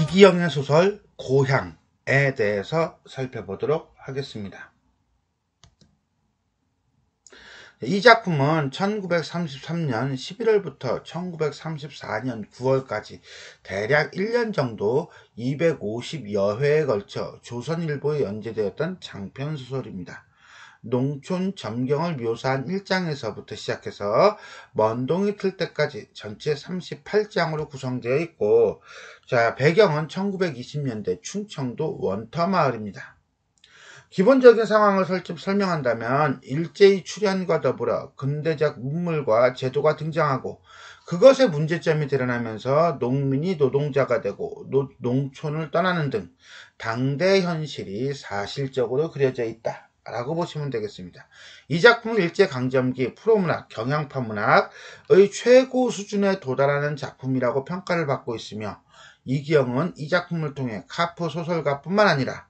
이기영의 소설 고향에 대해서 살펴보도록 하겠습니다. 이 작품은 1933년 11월부터 1934년 9월까지 대략 1년 정도 250여 회에 걸쳐 조선일보에 연재되었던 장편소설입니다. 농촌 점경을 묘사한 1장에서부터 시작해서 먼동이 틀 때까지 전체 38장으로 구성되어 있고, 배경은 1920년대 충청도 원터마을입니다. 기본적인 상황을 설명한다면 일제히 출현과 더불어 근대적 문물과 제도가 등장하고 그것의 문제점이 드러나면서 농민이 노동자가 되고 농촌을 떠나는 등 당대 현실이 사실적으로 그려져 있다 라고 보시면 되겠습니다. 이 작품은 일제강점기 프로문학, 경향파 문학의 최고 수준에 도달하는 작품이라고 평가를 받고 있으며, 이기영은 이 작품을 통해 카프 소설가뿐만 아니라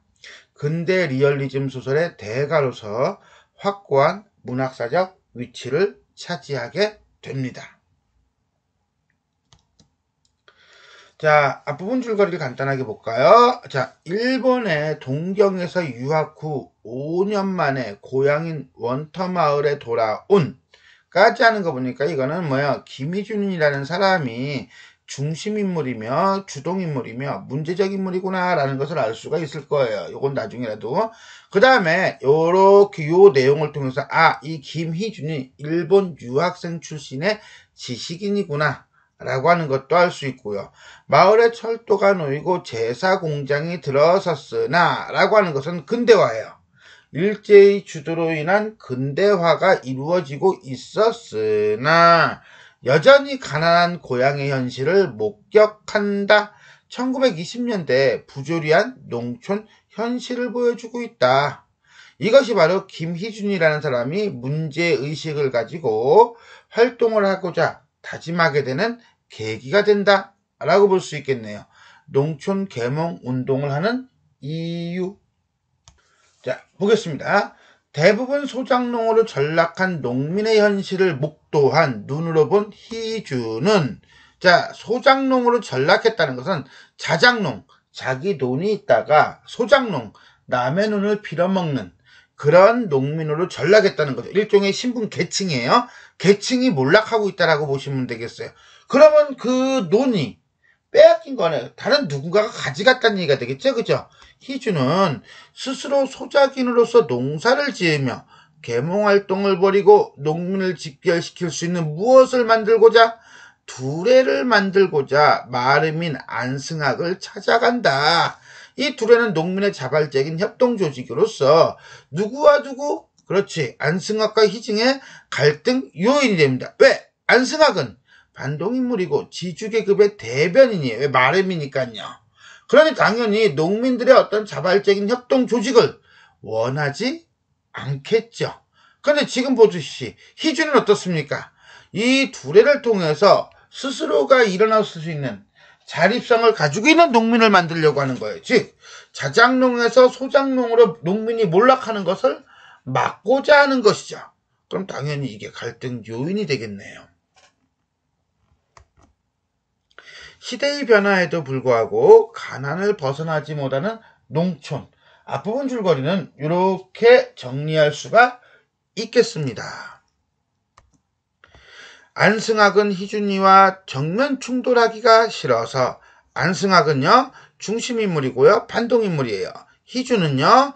근대 리얼리즘 소설의 대가로서 확고한 문학사적 위치를 차지하게 됩니다. 앞부분 줄거리를 간단하게 볼까요? 일본의 동경에서 유학 후 5년 만에 고향인 원터마을에 돌아온 까지 하는 거 보니까 이거는 김희준이라는 사람이 중심인물이며 주동인물이며 문제적 인물이구나 라는 것을 알 수가 있을 거예요. 이건 나중에라도. 그 다음에 요렇게 요 내용을 통해서 이 김희준이 일본 유학생 출신의 지식인이구나 라고 하는 것도 알 수 있고요. 마을에 철도가 놓이고 제사 공장이 들어섰으나 라고 하는 것은 근대화예요. 일제의 주도로 인한 근대화가 이루어지고 있었으나 여전히 가난한 고향의 현실을 목격한다. 1920년대 부조리한 농촌 현실을 보여주고 있다. 이것이 바로 김희준이라는 사람이 문제의식을 가지고 활동을 하고자 다짐하게 되는 계기가 된다 라고 볼 수 있겠네요. 농촌 계몽 운동을 하는 이유. 보겠습니다. 대부분 소작농으로 전락한 농민의 현실을 목도한 눈으로 본 희준은, 소작농으로 전락했다는 것은 자작농, 자기 돈이 있다가 소작농, 남의 눈을 빌어먹는 그런 농민으로 전락했다는 거죠. 일종의 신분 계층이에요. 계층이 몰락하고 있다라고 보시면 되겠어요. 그러면 그 논이 빼앗긴 거네. 다른 누군가가 가져갔다는 얘기가 되겠죠. 그죠? 희준은 스스로 소작인으로서 농사를 지으며 계몽활동을 벌이고 농민을 집결시킬 수 있는 무엇을 만들고자, 두레를 만들고자 마르민 안승학을 찾아간다. 이 두레는 농민의 자발적인 협동조직으로서 누구와 누구, 안승학과 희증의 갈등 요인이 됩니다. 왜? 안승학은 반동인물이고 지주계급의 대변인이에요. 왜? 마름이니까요. 그러니 당연히 농민들의 어떤 자발적인 협동조직을 원하지 않겠죠. 그런데 지금 보듯이 희준은 어떻습니까? 이 두레를 통해서 스스로가 일어날 수 있는 자립성을 가지고 있는 농민을 만들려고 하는 거예요. 즉, 자작농에서 소작농으로 농민이 몰락하는 것을 막고자 하는 것이죠. 그럼 당연히 이게 갈등 요인이 되겠네요. 시대의 변화에도 불구하고 가난을 벗어나지 못하는 농촌. 앞부분 줄거리는 이렇게 정리할 수가 있겠습니다. 안승학은 희준이와 정면 충돌하기가 싫어서, 안승학은요 중심인물이고요 반동인물이에요. 희준은요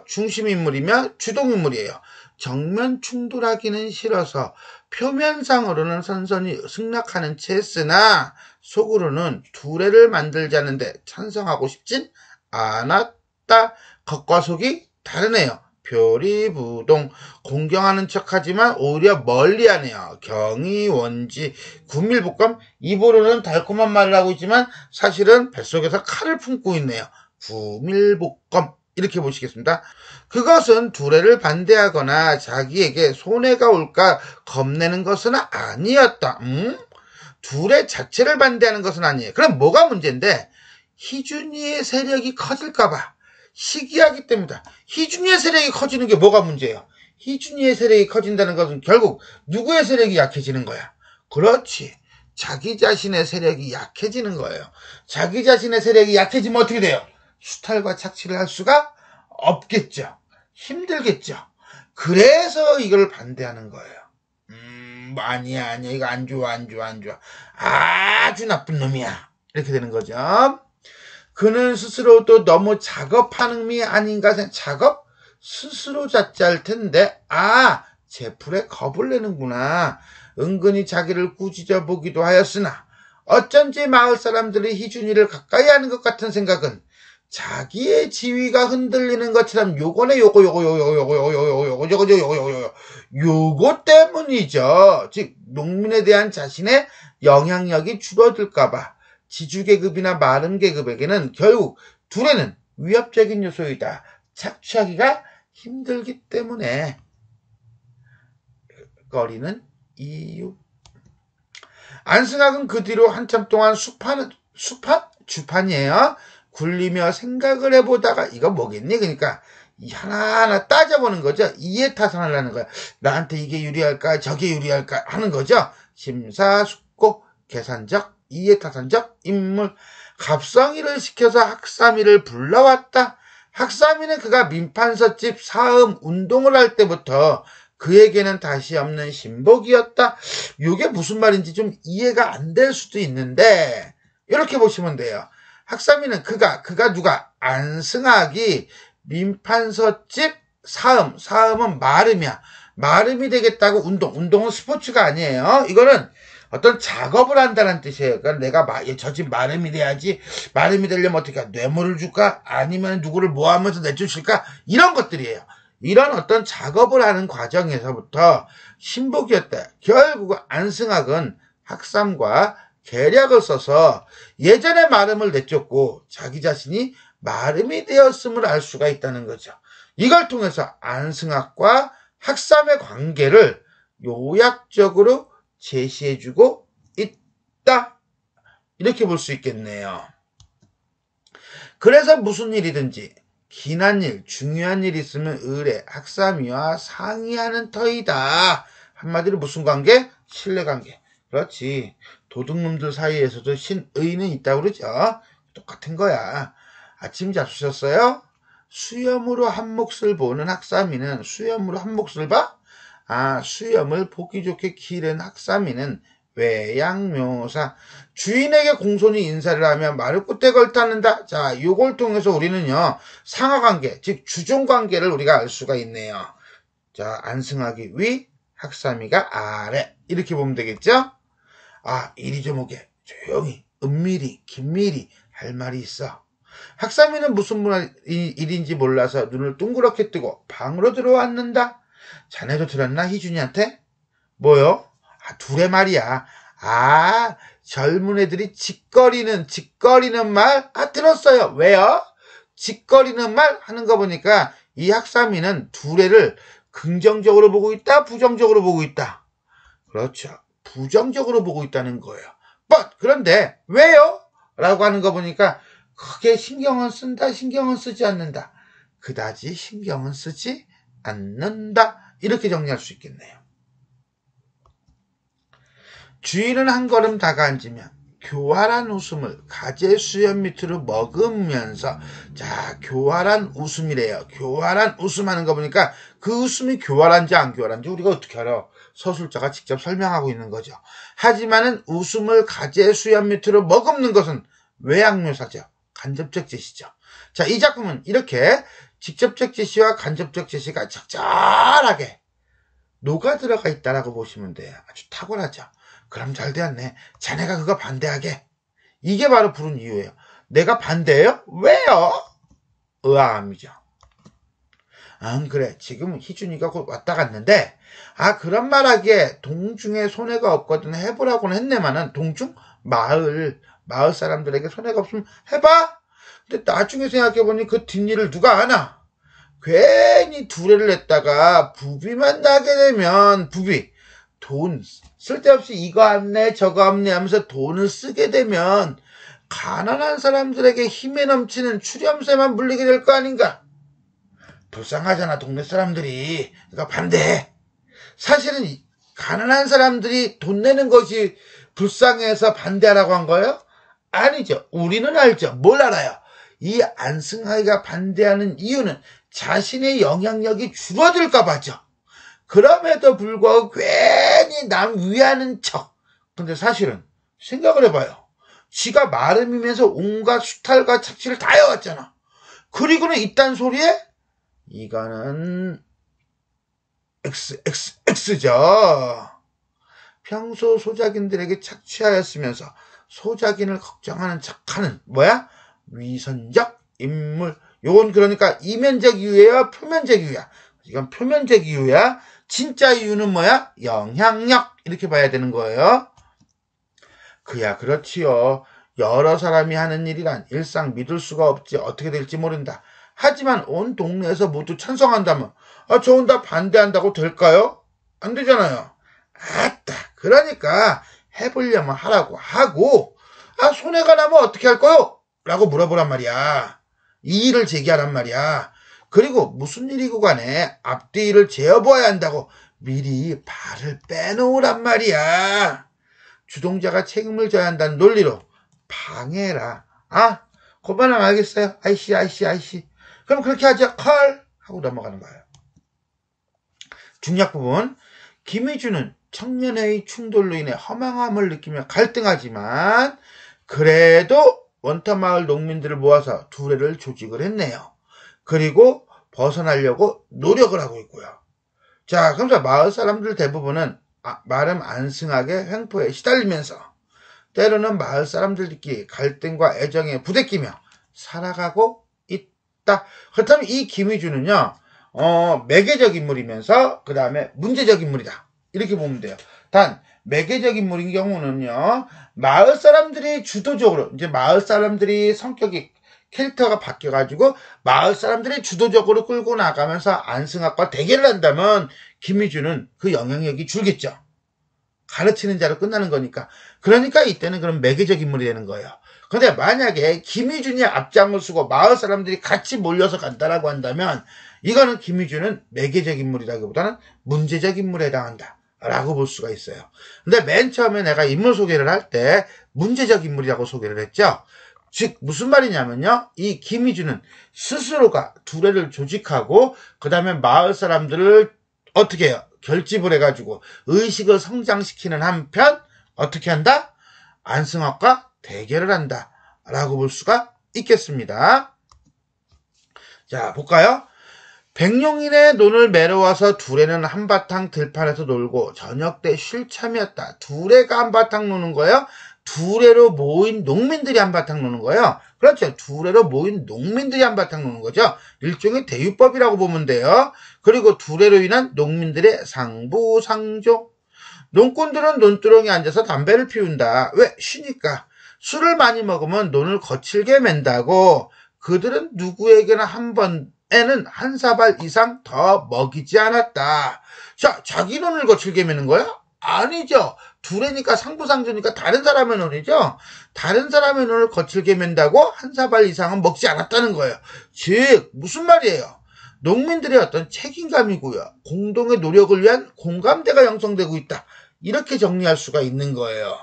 중심인물이며 주동인물이에요. 정면 충돌하기는 싫어서 표면상으로는 선선히 승낙하는 채 했으나 속으로는 두레를 만들자는데 찬성하고 싶진 않았다. 겉과 속이 다르네요. 표리부동. 공경하는 척하지만 오히려 멀리하네요. 경이원지. 구밀복검. 입으로는 달콤한 말을 하고 있지만 사실은 뱃속에서 칼을 품고 있네요. 구밀복검. 이렇게 보시겠습니다. 그것은 두레를 반대하거나 자기에게 손해가 올까 겁내는 것은 아니었다. 두레 자체를 반대하는 것은 아니에요. 그럼 뭐가 문제인데? 희준이의 세력이 커질까봐 시기하기 때문이다. 희준이의 세력이 커지는 게 뭐가 문제예요? 희준이의 세력이 커진다는 것은 결국 누구의 세력이 약해지는 거야? 그렇지. 자기 자신의 세력이 약해지는 거예요. 자기 자신의 세력이 약해지면 어떻게 돼요? 수탈과 착취를 할 수가 없겠죠. 힘들겠죠. 그래서 이걸 반대하는 거예요. 아니야, 이거 안 좋아. 아주 나쁜 놈이야. 이렇게 되는 거죠. 그는 스스로도 너무 작업하는 미 아닌가 작업? 스스로 자짤 텐데, 제풀에 겁을 내는구나. 은근히 자기를 꾸짖어 보기도 하였으나, 어쩐지 마을 사람들이 희준이를 가까이 하는 것 같은 생각은 자기의 지위가 흔들리는 것처럼 요거 때문이죠. 즉 농민에 대한 자신의 영향력이 줄어들까봐 지주계급이나 마름계급에게는 결국 둘에는 위협적인 요소이다. 착취하기가 힘들기 때문에 거리는 이유. 안승학은 그 뒤로 한참 동안 주판이에요. 굴리며 생각을 해보다가 이거 뭐겠니? 그러니까 하나하나 따져보는 거죠. 이해타산을 하는 거야. 나한테 이게 유리할까 저게 유리할까 하는 거죠. 심사숙고 계산적 이해타산적 인물. 갑성이를 시켜서 학삼이를 불러왔다. 학삼이는 그가 민판서집 사음 운동을 할 때부터 그에게는 다시 없는 신복이었다. 이게 무슨 말인지 좀 이해가 안 될 수도 있는데 이렇게 보시면 돼요. 학삼이는 그가 누가? 안승학이 민판서집 사음은 마름이야. 마름이 되겠다고 운동은 스포츠가 아니에요. 이거는 어떤 작업을 한다는 뜻이에요. 그러니까 내가 저 집 마름이 돼야지. 마름이 되려면 어떻게 할까? 뇌물을 줄까? 아니면 누구를 모하면서 내쫓을까? 이런 것들이에요. 이런 어떤 작업을 하는 과정에서부터 신복이었다. 결국 안승학은 학삼과 계략을 써서 예전의 마름을 내쫓고 자기 자신이 마름이 되었음을 알 수가 있다는 거죠. 이걸 통해서 안승학과 학삼의 관계를 요약적으로 제시해주고 있다. 이렇게 볼 수 있겠네요. 그래서 무슨 일이든지 기난 일, 중요한 일 있으면 의뢰, 학삼이와 상의하는 터이다. 한마디로 무슨 관계? 신뢰관계. 그렇지. 도둑놈들 사이에서도 신의는 있다고 그러죠. 똑같은 거야. 아침 잡수셨어요? 수염으로 한 몫을 보는 학삼이는 수염으로 한 몫을 봐? 수염을 보기 좋게 기른 학삼이는 외양묘사. 주인에게 공손히 인사를 하면 말을 끝에 걸타는다. 자, 요걸 통해서 우리는요, 상하관계, 즉 주종관계를 우리가 알 수가 있네요. 자, 안승학이 위, 학삼이가 아래. 이렇게 보면 되겠죠? 이리 좀 오게. 조용히, 은밀히, 긴밀히 할 말이 있어. 학삼이는 무슨 일인지 몰라서 눈을 둥그렇게 뜨고 방으로 들어왔는다. 자네도 들었나, 희준이한테? 뭐요? 둘의 말이야. 젊은 애들이 짓거리는 말? 들었어요. 왜요? 짓거리는 말 하는 거 보니까 이 학삼이는 둘애를 긍정적으로 보고 있다, 부정적으로 보고 있다. 그렇죠. 부정적으로 보고 있다는 거예요. 그런데 왜요? 라고 하는 거 보니까 크게 신경은 쓴다, 신경은 쓰지 않는다. 그다지 신경은 쓰지 않는다. 이렇게 정리할 수 있겠네요. 주인은 한 걸음 다가앉으면 교활한 웃음을 가재 수염 밑으로 머금으면서, 자, 교활한 웃음이래요. 교활한 웃음 하는 거 보니까 그 웃음이 교활한지 안 교활한지 우리가 어떻게 알아? 서술자가 직접 설명하고 있는 거죠. 하지만은 웃음을 가재 수염 밑으로 머금는 것은 외양묘사죠. 간접적 제시죠. 자, 이 작품은 이렇게 직접적 제시와 간접적 제시가 적절하게 녹아 들어가 있다라고 보시면 돼요. 아주 탁월하죠. 그럼 잘 되었네. 자네가 그거 반대하게. 이게 바로 부른 이유예요. 내가 반대해요? 왜요? 의아함이죠. 그래. 지금 희준이가 곧 왔다 갔는데, 그런 말하기에 동중에 손해가 없거든 해보라고는 했네만은, 동중? 마을 사람들에게 손해가 없으면 해봐? 근데 나중에 생각해보니 그 뒷일을 누가 아나? 괜히 두레를 냈다가 부비만 나게 되면, 돈 쓸데없이 이거 없네 저거 없네 하면서 돈을 쓰게 되면 가난한 사람들에게 힘에 넘치는 추렴새만 물리게 될 거 아닌가? 불쌍하잖아, 동네 사람들이. 그러니까 반대해. 사실은 가난한 사람들이 돈 내는 것이 불쌍해서 반대하라고 한 거예요? 아니죠. 우리는 알죠. 뭘 알아요? 이 안승하이가 반대하는 이유는 자신의 영향력이 줄어들까 봐죠. 그럼에도 불구하고 괜히 남 위하는 척. 근데 사실은 생각을 해봐요. 지가 마름이면서 온갖 수탈과 착취를 다 해왔잖아. 그리고는 이딴 소리에 이거는 XXX죠. 평소 소작인들에게 착취하였으면서 소작인을 걱정하는 척하는 뭐야? 위선적 인물. 요건 그러니까 이면적 이유예요? 표면적 이유야? 이건 표면적 이유야. 진짜 이유는 뭐야? 영향력. 이렇게 봐야 되는 거예요. 그야 그렇지요. 여러 사람이 하는 일이란 일상 믿을 수가 없지. 어떻게 될지 모른다. 하지만 온 동네에서 모두 찬성한다면 저건 다 반대한다고 될까요? 안 되잖아요. 아따, 그러니까 해보려면 하라고 하고 손해가 나면 어떻게 할 거요? 라고 물어보란 말이야. 이의를 제기하란 말이야. 그리고 무슨 일이고 간에 앞뒤 일을 재어보아야 한다고 미리 발을 빼놓으란 말이야. 주동자가 책임을 져야 한다는 논리로 방해라. 그만하면 알겠어요. 아이씨. 그럼 그렇게 하죠. 컬! 하고 넘어가는 거예요. 중요한 부분. 김희준은 청년회의 충돌로 인해 허망함을 느끼며 갈등하지만 그래도 원타마을 농민들을 모아서 두레를 조직을 했네요. 그리고 벗어나려고 노력을 하고 있고요. 자, 그러면서 마을 사람들 대부분은 마름 안승하게 횡포에 시달리면서 때로는 마을 사람들끼리 갈등과 애정에 부대끼며 살아가고 있다. 그렇다면 이 김희준은요, 매개적 인물이면서 그 다음에 문제적 인물이다. 이렇게 보면 돼요. 단 매개적 인물인 경우는요, 마을 사람들이 주도적으로 이제 마을 사람들이 성격이 캐릭터가 바뀌어가지고 마을 사람들이 주도적으로 끌고 나가면서 안승학과 대결을 한다면 김희준은 그 영향력이 줄겠죠. 가르치는 자로 끝나는 거니까. 그러니까 이때는 그런 매개적 인물이 되는 거예요. 근데 만약에 김희준이 앞장을 서고 마을 사람들이 같이 몰려서 간다라고 한다면 이거는 김희준은 매개적 인물이라기보다는 문제적 인물에 해당한다 라고 볼 수가 있어요. 근데 맨 처음에 내가 인물 소개를 할 때 문제적 인물이라고 소개를 했죠. 즉 무슨 말이냐면요, 이 김희준은 스스로가 두레를 조직하고 그 다음에 마을 사람들을 어떻게 해요? 결집을 해가지고 의식을 성장시키는 한편 어떻게 한다? 안승학과 대결을 한다 라고 볼 수가 있겠습니다. 자, 볼까요? 백룡인의 논을 매러와서 두레는 한바탕 들판에서 놀고 저녁 때 쉴 참이었다. 두레가 한바탕 노는 거예요? 두레로 모인 농민들이 한바탕 노는 거예요. 그렇죠. 두레로 모인 농민들이 한바탕 노는 거죠. 일종의 대유법이라고 보면 돼요. 그리고 두레로 인한 농민들의 상부상조. 농꾼들은 논두렁에 앉아서 담배를 피운다. 왜? 쉬니까. 술을 많이 먹으면 논을 거칠게 맨다고. 그들은 누구에게나 한 번에는 한 사발 이상 더 먹이지 않았다. 자, 자기 논을 거칠게 매는 거야? 아니죠. 두레니까 상부상조니까 다른 사람의 논이죠. 다른 사람의 논을 거칠게 맨다고 한 사발 이상은 먹지 않았다는 거예요. 즉 무슨 말이에요? 농민들의 어떤 책임감이고요. 공동의 노력을 위한 공감대가 형성되고 있다. 이렇게 정리할 수가 있는 거예요.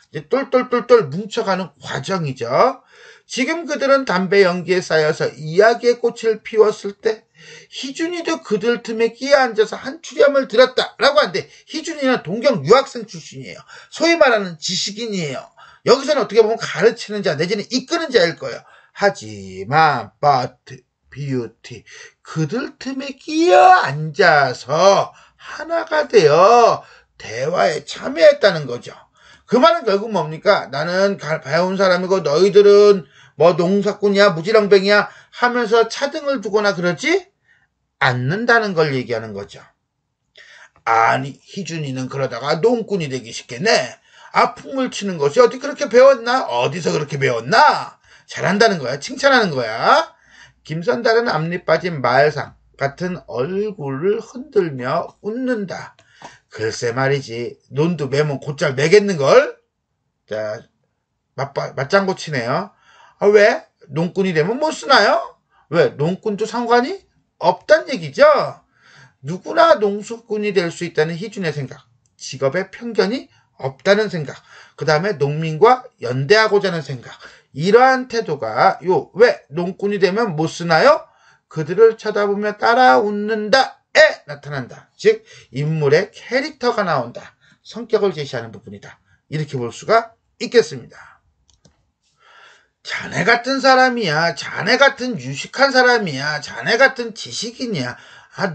이제 똘똘똘똘 뭉쳐가는 과정이죠. 지금 그들은 담배 연기에 쌓여서 이야기의 꽃을 피웠을 때 희준이도 그들 틈에 끼어 앉아서 한 추렴을 들었다라고 하는데 희준이는 동경 유학생 출신이에요. 소위 말하는 지식인이에요. 여기서는 어떻게 보면 가르치는 자 내지는 이끄는 자일 거예요. 하지만 but beauty 그들 틈에 끼어 앉아서 하나가 되어 대화에 참여했다는 거죠. 그 말은 결국 뭡니까? 나는 배운 사람이고 너희들은 뭐 농사꾼이야 무지렁뱅이야 하면서 차등을 두거나 그러지 않는다는 걸 얘기하는 거죠. 아니 희준이는 그러다가 농꾼이 되기 쉽겠네. 풍물 치는 것이 어디 그렇게 배웠나? 어디서 그렇게 배웠나? 잘한다는 거야. 칭찬하는 거야. 김선달은 앞니 빠진 말상 같은 얼굴을 흔들며 웃는다. 글쎄 말이지. 논도 매면 곧잘 매겠는걸? 자, 맞장구 치네요. 왜? 농꾼이 되면 못 쓰나요? 왜? 농꾼도 상관이 없단 얘기죠. 누구나 농수꾼이 될 수 있다는 희준의 생각, 직업에 편견이 없다는 생각, 그 다음에 농민과 연대하고자 하는 생각, 이러한 태도가 왜 농꾼이 되면 못 쓰나요? 그들을 쳐다보며 따라 웃는다에 나타난다. 즉 인물의 캐릭터가 나온다. 성격을 제시하는 부분이다. 이렇게 볼 수가 있겠습니다. 자네 같은 사람이야. 자네 같은 유식한 사람이야. 자네 같은 지식인이야.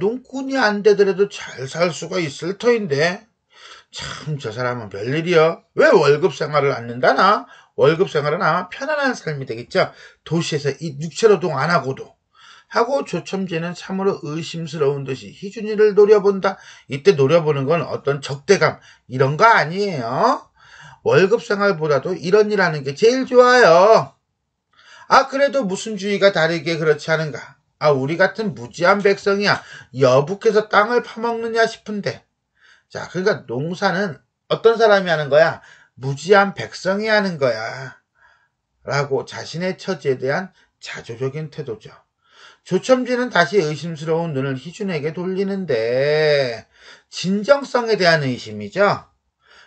농꾼이 안 되더라도 잘 살 수가 있을 터인데 참 저 사람은 별일이여. 왜 월급 생활을 안 는다나? 월급 생활은 아마 편안한 삶이 되겠죠. 도시에서 이 육체노동 안 하고도. 하고 조첨지는 참으로 의심스러운 듯이 희준이를 노려본다. 이때 노려보는 건 어떤 적대감 이런 거 아니에요. 월급 생활보다도 이런 일 하는 게 제일 좋아요. 그래도 무슨 주의가 다르게 그렇지 않은가. 우리 같은 무지한 백성이야. 여북해서 땅을 파먹느냐 싶은데. 자, 그러니까 농사는 어떤 사람이 하는 거야? 무지한 백성이 하는 거야. 라고 자신의 처지에 대한 자조적인 태도죠. 조첨지는 다시 의심스러운 눈을 희준에게 돌리는데 진정성에 대한 의심이죠.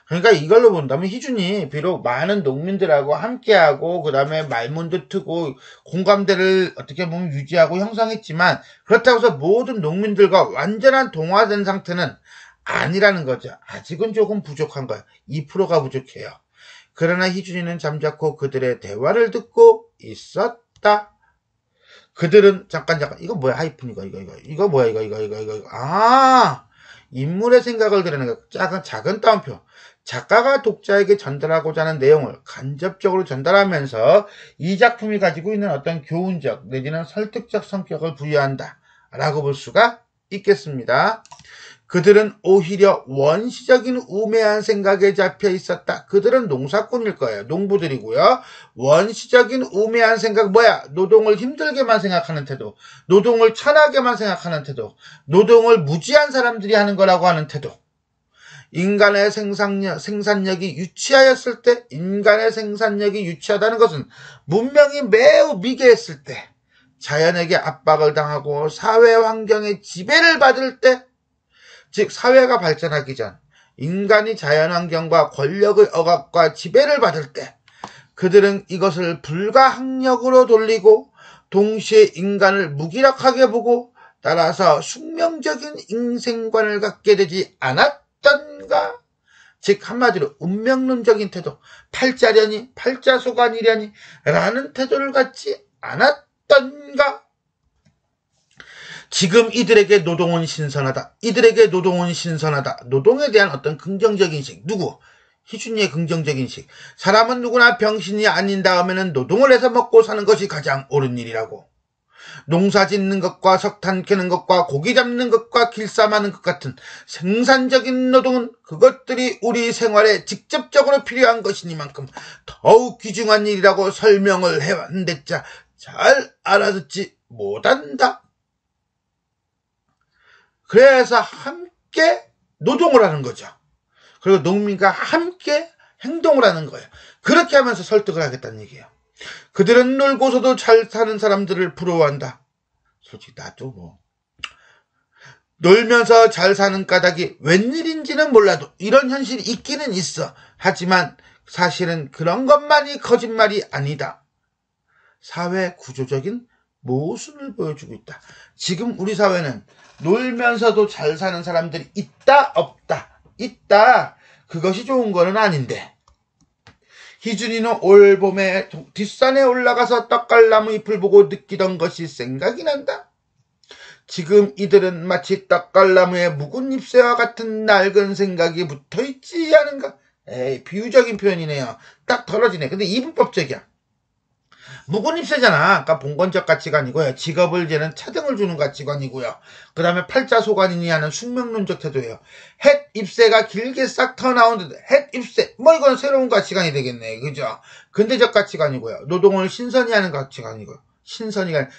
그러니까 이걸로 본다면 희준이 비록 많은 농민들하고 함께하고 그 다음에 말문도 트고 공감대를 어떻게 보면 유지하고 형성했지만 그렇다고 해서 모든 농민들과 완전한 동화된 상태는 아니라는 거죠. 아직은 조금 부족한 거예요. 2%가 부족해요. 그러나 희준이는 잠자코 그들의 대화를 듣고 있었다. 그들은 잠깐 이거 뭐야 하이픈 이거 뭐야 이거 인물의 생각을 드러내는 작은 따옴표. 작가가 독자에게 전달하고자 하는 내용을 간접적으로 전달하면서 이 작품이 가지고 있는 어떤 교훈적 내지는 설득적 성격을 부여한다 라고 볼 수가 있겠습니다. 그들은 오히려 원시적인 우매한 생각에 잡혀 있었다. 그들은 농사꾼일 거예요. 농부들이고요. 원시적인 우매한 생각 뭐야? 노동을 힘들게만 생각하는 태도, 노동을 천하게만 생각하는 태도, 노동을 무지한 사람들이 하는 거라고 하는 태도. 인간의 생산력이 유치하였을 때, 인간의 생산력이 유치하다는 것은 문명이 매우 미개했을 때, 자연에게 압박을 당하고 사회 환경의 지배를 받을 때, 즉 사회가 발전하기 전 인간이 자연환경과 권력의 억압과 지배를 받을 때 그들은 이것을 불가항력으로 돌리고 동시에 인간을 무기력하게 보고 따라서 숙명적인 인생관을 갖게 되지 않았던가? 즉 한마디로 운명론적인 태도, 팔자려니 팔자소관이려니 라는 태도를 갖지 않았던가? 지금 이들에게 노동은 신선하다. 이들에게 노동은 신선하다. 노동에 대한 어떤 긍정적인 인식. 누구? 희준이의 긍정적인 인식. 사람은 누구나 병신이 아닌 다음에는 노동을 해서 먹고 사는 것이 가장 옳은 일이라고. 농사 짓는 것과 석탄 캐는 것과 고기 잡는 것과 길쌈하는 것 같은 생산적인 노동은 그것들이 우리 생활에 직접적으로 필요한 것이니만큼 더욱 귀중한 일이라고 설명을 해왔는데 잘 알아듣지 못한다. 그래서 함께 노동을 하는 거죠. 그리고 농민과 함께 행동을 하는 거예요. 그렇게 하면서 설득을 하겠다는 얘기예요. 그들은 놀고서도 잘 사는 사람들을 부러워한다. 솔직히 나도 놀면서 잘 사는 까닭이 웬일인지는 몰라도 이런 현실이 있기는 있어. 하지만 사실은 그런 것만이 거짓말이 아니다. 사회 구조적인 모순을 보여주고 있다. 지금 우리 사회는 놀면서도 잘 사는 사람들이 있다 없다. 있다. 그것이 좋은 거는 아닌데. 희준이는 올 봄에 뒷산에 올라가서 떡갈나무 잎을 보고 느끼던 것이 생각이 난다. 지금 이들은 마치 떡갈나무에 묵은 잎새와 같은 낡은 생각이 붙어있지 않은가? 비유적인 표현이네요. 딱 덜어지네. 근데 이분법적이야. 묵은 잎새잖아. 아까 본건적 가치관이고요. 직업을 재는 차등을 주는 가치관이고요. 그 다음에 팔자소관이니 하는 숙명론적 태도예요. 햇 잎새가 길게 싹 터나오는데 햇 잎새 이건 새로운 가치관이 되겠네. 그죠? 근대적 가치관이고요. 노동을 신선히 하는 가치관이고요.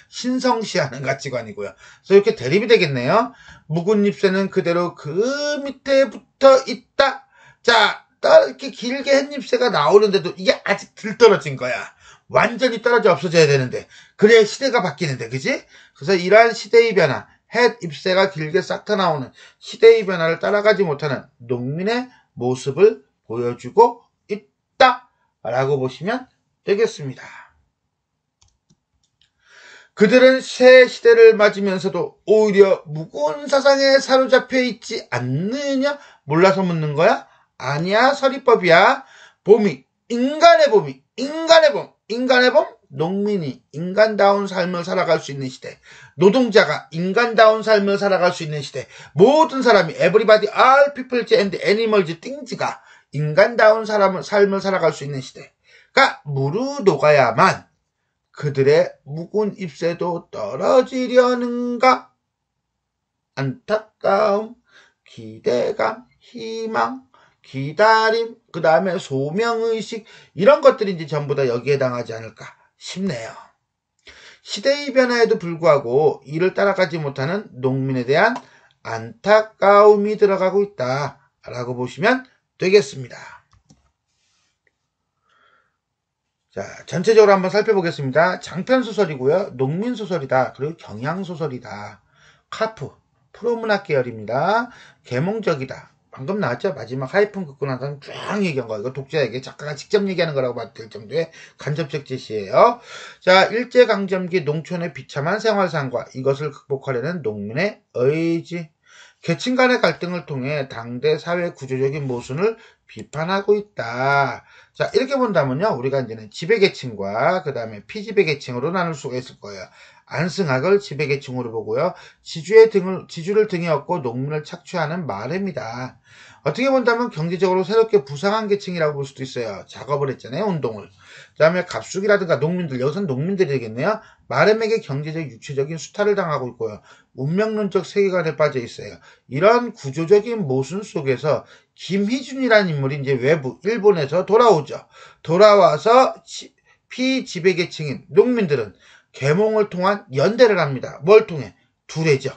신성시하는 가치관이고요. 그래서 이렇게 대립이 되겠네요. 묵은 잎새는 그대로 그 밑에 붙어 있다. 자, 이렇게 길게 햇잎새가 나오는데도 이게 아직 덜 떨어진 거야. 완전히 떨어져 없어져야 되는데 그래야 시대가 바뀌는데 그지? 그래서 이러한 시대의 변화 햇 잎새가 길게 싹터 나오는 시대의 변화를 따라가지 못하는 농민의 모습을 보여주고 있다 라고 보시면 되겠습니다. 그들은 새 시대를 맞으면서도 오히려 무거운 사상에 사로잡혀 있지 않느냐? 몰라서 묻는 거야? 아니야, 서리법이야. 봄이 인간의 봄, 농민이 인간다운 삶을 살아갈 수 있는 시대, 노동자가 인간다운 삶을 살아갈 수 있는 시대, 모든 사람이 everybody, all people and animals, things가 인간다운 삶을 살아갈 수 있는 시대가 무르 녹아야만 그들의 묵은 잎새도 떨어지려는가? 안타까움, 기대감, 희망, 기다림, 그 다음에 소명의식 이런 것들이 이제 전부 다 여기에 해당하지 않을까 싶네요. 시대의 변화에도 불구하고 이를 따라가지 못하는 농민에 대한 안타까움이 들어가고 있다라고 보시면 되겠습니다. 자, 전체적으로 한번 살펴보겠습니다. 장편소설이고요. 농민소설이다. 그리고 경향소설이다. 카프, 프로문학 계열입니다. 계몽적이다. 방금 나왔죠? 마지막 하이픈 긋고 나서 쫙 얘기한 거. 이거 독자에게 작가가 직접 얘기하는 거라고 봐도 될 정도의 간접적 제시예요. 자, 일제강점기 농촌의 비참한 생활상과 이것을 극복하려는 농민의 의지. 계층 간의 갈등을 통해 당대 사회 구조적인 모순을 비판하고 있다. 자, 이렇게 본다면요. 우리가 이제는 지배계층과 그 다음에 피지배계층으로 나눌 수가 있을 거예요. 안승학을 지배계층으로 보고요. 지주를 등에 업고 농민을 착취하는 마렘이다. 어떻게 본다면 경제적으로 새롭게 부상한 계층이라고 볼 수도 있어요. 작업을 했잖아요. 운동을. 그 다음에 갑숙이라든가 농민들, 여기서는 농민들이 되겠네요. 마렘에게 경제적, 육체적인 수탈을 당하고 있고요. 운명론적 세계관에 빠져 있어요. 이런 구조적인 모순 속에서 김희준이라는 인물이 이제 외부, 일본에서 돌아오죠. 돌아와서 피지배계층인 농민들은 계몽을 통한 연대를 합니다. 뭘 통해? 두레죠.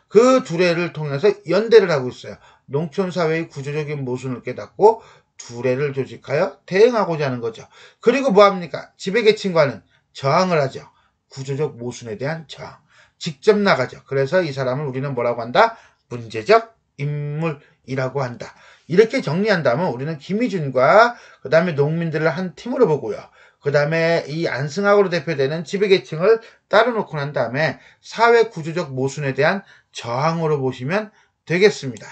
그 두레를 통해서 연대를 하고 있어요. 농촌사회의 구조적인 모순을 깨닫고 두레를 조직하여 대응하고자 하는 거죠. 그리고 뭐합니까? 지배계층과는 저항을 하죠. 구조적 모순에 대한 저항. 직접 나가죠. 그래서 이 사람을 우리는 뭐라고 한다? 문제적 인물이라고 한다. 이렇게 정리한다면 우리는 김희준과 그 다음에 농민들을 한 팀으로 보고요. 그 다음에 이 안승학으로 대표되는 지배계층을 따로 놓고 난 다음에 사회 구조적 모순에 대한 저항으로 보시면 되겠습니다.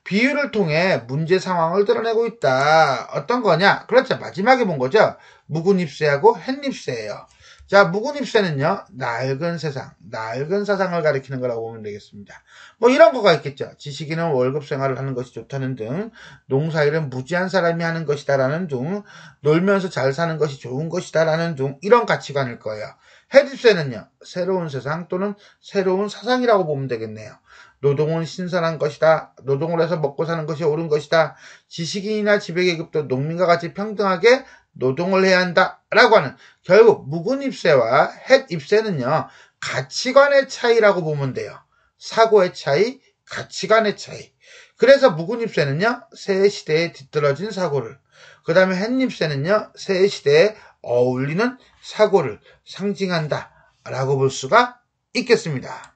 비유를 통해 문제 상황을 드러내고 있다. 어떤 거냐? 그렇죠. 마지막에 본 거죠. 묵은 잎새하고 햇잎새예요. 자, 묵은 잎새는요, 낡은 사상을 가리키는 거라고 보면 되겠습니다. 뭐 이런 거가 있겠죠. 지식인은 월급 생활을 하는 것이 좋다는 등, 농사일은 무지한 사람이 하는 것이다라는 등, 놀면서 잘 사는 것이 좋은 것이다라는 등, 이런 가치관일 거예요. 햇잎새는요, 새로운 세상 또는 새로운 사상이라고 보면 되겠네요. 노동은 신선한 것이다. 노동을 해서 먹고 사는 것이 옳은 것이다. 지식인이나 지배계급도 농민과 같이 평등하게 노동을 해야 한다. 라고 하는 결국 묵은 잎새와 햇 잎새는요. 가치관의 차이라고 보면 돼요. 사고의 차이, 가치관의 차이. 그래서 묵은 잎새는요. 새 시대에 뒤떨어진 사고를 그 다음에 햇 잎새는요. 새 시대에 어울리는 사고를 상징한다. 라고 볼 수가 있겠습니다.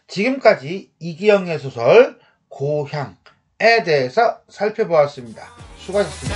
지금까지 이기영의 소설 고향에 대해서 살펴보았습니다. 수고하셨습니다.